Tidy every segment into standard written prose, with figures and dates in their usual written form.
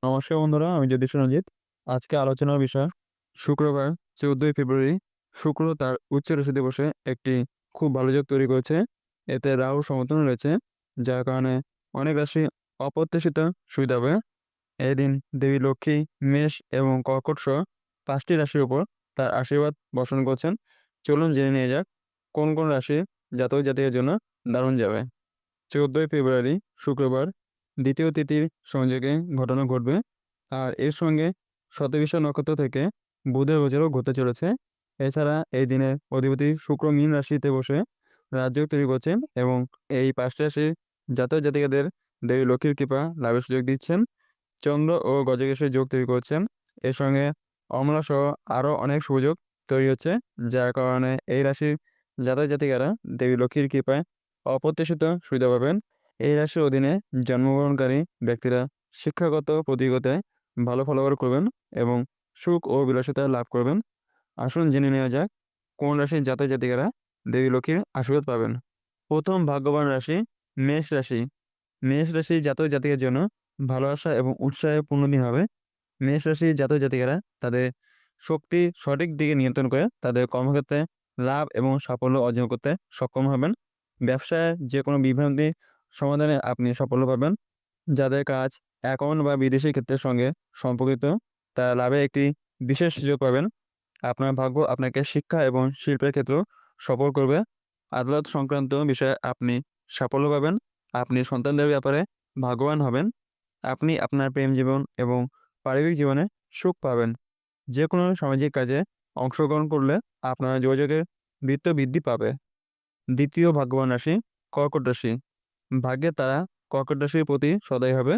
নমস্কার বন্ধুরা, আমি জ্যোতিষ রঞ্জিত। আজকে আলোচনার বিষয় শুক্রবার ১৪ই ফেব্রুয়ারি শুক্র তার উচ্চ রাশিতে বসে একটি খুব ভালো যোগ তৈরি করেছে। এতে রাহুর সমর্থন রয়েছে, যার কারণে অনেক রাশি অপ্রত্যাশিত সুবিধা পাবে। এই দিন দেবী লক্ষ্মী মেষ এবং কর্কট সহ ৫টি রাশির উপর তার আশীর্বাদ বর্ষণ করছেন। চলুন জেনে নেওয়া যাক কোন কোন রাশি জাতক জাতিকের জন্য দারুণ যাবে। ১৪ই ফেব্রুয়ারি শুক্রবার দ্বিতীয় তিথির সংযোগে ঘটনা ঘটবে। আর এর সঙ্গে শতবিষা নক্ষত্র থেকে বুধের গোচরও ঘটতে চলেছে। এছাড়া এই দিনে অধিপতি শুক্র মীন রাশিতে বসে রাজযোগ তৈরি করছেন এবং এই ৫টি রাশির জাতক জাতিকাদের দেবী লক্ষ্মীর কৃপা লাভের সুযোগ দিচ্ছেন। চন্দ্র ও গজকেশরী যোগ তৈরি করছেন। এর সঙ্গে অমলা সহ আরও অনেক সুযোগ তৈরি হচ্ছে, যার কারণে এই রাশির জাতক জাতিকারা দেবী লক্ষ্মীর কৃপায় অপ্রত্যাশিত সুবিধা পাবেন। এই রাশির অধীনে জন্মগ্রহণকারী ব্যক্তিরা শিক্ষাগত প্রতিযোগিতায় ভালো ফলাফল করবেন এবং সুখ ও বিলাসিতা লাভ করবেন। আসুন জেনে নেওয়া যাক কোন রাশির জাতক জাতিকারা দেবী লক্ষ্মীর আশীর্বাদ পাবেন। প্রথম ভাগ্যবান রাশি মেষ রাশি। মেষ রাশির জাতক জাতিকের জন্য ভালোবাসা এবং উৎসাহে পূর্ণ দিন হবে। মেষ রাশির জাতক জাতিকারা তাদের শক্তি সঠিক দিকে নিয়ন্ত্রণ করে তাদের কর্মক্ষেত্রে লাভ এবং সাফল্য অর্জন করতে সক্ষম হবেন। ব্যবসায় যে কোনো বিভ্রান্তি সমাধানে আপনি সাফল্য পাবেন। যাদের কাজ অ্যাকাউন্ট বা বিদেশি ক্ষেত্রের সঙ্গে সম্পর্কিত, তারা লাভে একটি বিশেষ সুযোগ পাবেন। আপনার ভাগ্য আপনাকে শিক্ষা এবং শিল্পের ক্ষেত্রেও সফল করবে। আদালত সংক্রান্ত বিষয়ে আপনি সাফল্য পাবেন। আপনি সন্তানদের ব্যাপারে ভাগ্যবান হবেন। আপনি আপনার প্রেম জীবন এবং পারিবারিক জীবনে সুখ পাবেন। যে কোনো সামাজিক কাজে অংশগ্রহণ করলে আপনার যোগাযোগের বৃত্ত বৃদ্ধি পাবে। দ্বিতীয় ভাগ্যবান রাশি কর্কট রাশি। ভাগ্যের তারা কর্কট রাশির প্রতি সদয় হবে।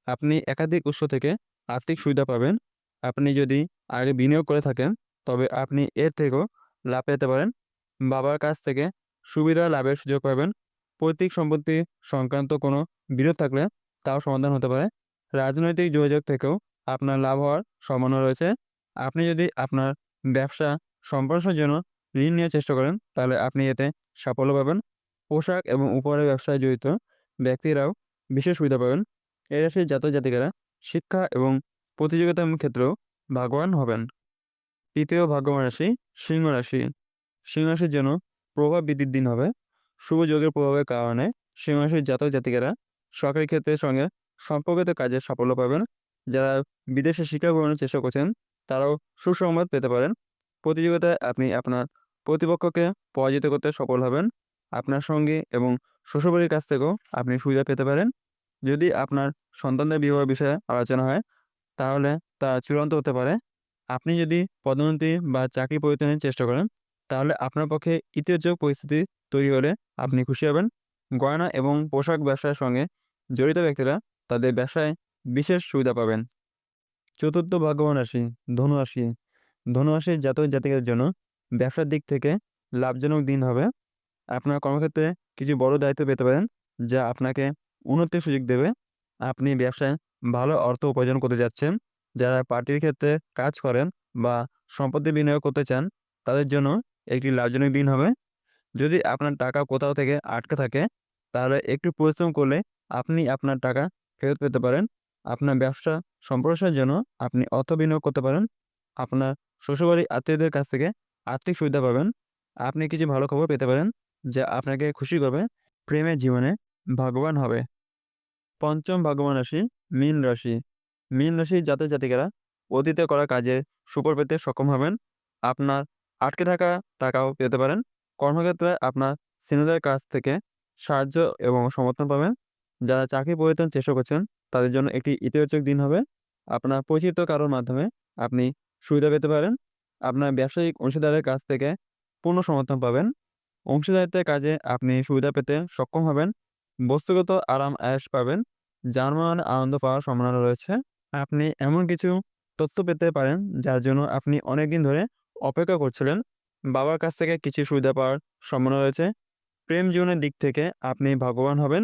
আপনি একাধিক উৎস থেকে আর্থিক সুবিধা পাবেন। আপনি যদি আগে বিনিয়োগ করে থাকেন, তবে আপনি এর থেকেও লাভ পেতে পারেন। বাবার কাছ থেকে সুবিধা লাভের সুযোগ পাবেন। পৈতৃক সম্পত্তি সংক্রান্ত কোনো বিরোধ থাকলে তাও সমাধান হতে পারে। রাজনৈতিক যোগাযোগ থেকেও আপনার লাভ হওয়ার সম্ভাবনা রয়েছে। আপনি যদি আপনার ব্যবসা সম্প্রসারণের জন্য ঋণ নেওয়ার চেষ্টা করেন, তাহলে আপনি এতে সাফল্য পাবেন। পোশাক এবং উপহারের ব্যবসায় জড়িত ব্যক্তিরাও বিশেষ সুবিধা পাবেন। এই রাশির জাতক জাতিকারা শিক্ষা এবং প্রতিযোগিতার ক্ষেত্রেও ভাগ্যবান হবেন। তৃতীয় ভাগ্যবান রাশি সিংহ রাশি। সিংহ রাশির জন্য প্রভাব বৃদ্ধির দিন হবে। শুভ যোগের প্রভাবের কারণে সিংহ রাশির জাতক জাতিকারা সরকারি ক্ষেত্রের সঙ্গে সম্পর্কিত কাজে সাফল্য পাবেন। যারা বিদেশে শিক্ষা গ্রহণের চেষ্টা করছেন, তারাও সুসংবাদ পেতে পারেন। প্রতিযোগিতায় আপনি আপনার প্রতিপক্ষকে পরাজিত করতে সফল হবেন। আপনার সঙ্গী এবং শ্বশুরবাড়ির কাছ থেকেও আপনি সুবিধা পেতে পারেন। যদি আপনার সন্তানদের বিবাহ বিষয়ে আলোচনা হয়, তাহলে তা চূড়ান্ত হতে পারে। আপনি যদি পদোন্নতি বা চাকরি পরিবর্তনের চেষ্টা করেন, তাহলে আপনার পক্ষে ইতিবাচক পরিস্থিতি তৈরি হলে আপনি খুশি হবেন। গয়না এবং পোশাক ব্যবসার সঙ্গে জড়িত ব্যক্তিরা তাদের ব্যবসায় বিশেষ সুবিধা পাবেন। চতুর্থ ভাগ্যবান রাশি ধনু রাশি। ধনু রাশির জাতক জাতিকাদের জন্য ব্যবসার দিক থেকে লাভজনক দিন হবে। আপনার কর্মক্ষেত্রে কিছু বড় দায়িত্ব পেতে পারেন, যা আপনাকে উন্নতির সুযোগ দেবে। আপনি ব্যবসায় ভালো অর্থ উপার্জন করতে যাচ্ছেন। যারা পার্টির ক্ষেত্রে কাজ করেন বা সম্পত্তি বিনিয়োগ করতে চান, তাদের জন্য একটি লাভজনক দিন হবে। যদি আপনার টাকা কোথাও থেকে আটকে থাকে, তাহলে একটু পরিশ্রম করলে আপনি আপনার টাকা ফেরত পেতে পারেন। আপনার ব্যবসা সম্প্রসারণের জন্য আপনি অর্থ বিনিয়োগ করতে পারেন। আপনার শ্বশুরবাড়ির আত্মীয়দের কাছ থেকে আর্থিক সুবিধা পাবেন। আপনি কিছু ভালো খবর পেতে পারেন, যা আপনাকে খুশি করবে। প্রেমের জীবনে ভাগ্যবান হবে। পঞ্চম ভাগ্যবান রাশি মীন রাশি। মীন রাশির জাতক জাতিকারা অতীতে করা কাজে সুফল পেতে সক্ষম হবেন। আপনার আটকে থাকা টাকাও পেতে পারেন। কর্মক্ষেত্রে আপনার সিনিয়রদের কাছ থেকে সাহায্য এবং সমর্থন পাবেন। যারা চাকরি পরিবর্তনের চেষ্টা করছেন, তাদের জন্য একটি ইতিবাচক দিন হবে। আপনার পরিচিত কারোর মাধ্যমে আপনি সুবিধা পেতে পারেন। আপনার ব্যবসায়িক অংশীদারের কাছ থেকে পূর্ণ সমর্থন পাবেন। অংশীদারিত্বের কাজে আপনি সুবিধা পেতে সক্ষম হবেন। বস্তুগত আরাম আয়েশ পাবেন। যানবাহনে আনন্দ পাওয়ার সম্ভাবনা রয়েছে। আপনি এমন কিছু তথ্য পেতে পারেন, যার জন্য আপনি অনেকদিন ধরে অপেক্ষা করছিলেন। বাবার কাছ থেকে কিছু সুবিধা পাওয়ার সম্ভাবনা রয়েছে। প্রেম জীবনের দিক থেকে আপনি ভাগ্যবান হবেন।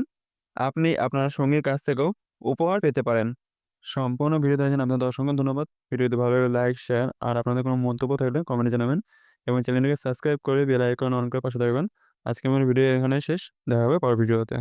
আপনি আপনার সঙ্গীর কাছ থেকেও উপহার পেতে পারেন। সম্পূর্ণ ভিডিও দেখার জন্য আপনাদের অসংখ্য ধন্যবাদ। ভিডিওটি ভালো লাগলে লাইক, শেয়ার আর আপনাদের কোনো মন্তব্য থাকলে কমেন্টে জানাবেন এবং চ্যানেলটিকে সাবস্ক্রাইব করে বেল আইকন অন করে পাশে থাকবেন। আজকে আমার ভিডিও এখানে শেষ। দেখা হবে পরের ভিডিওতে।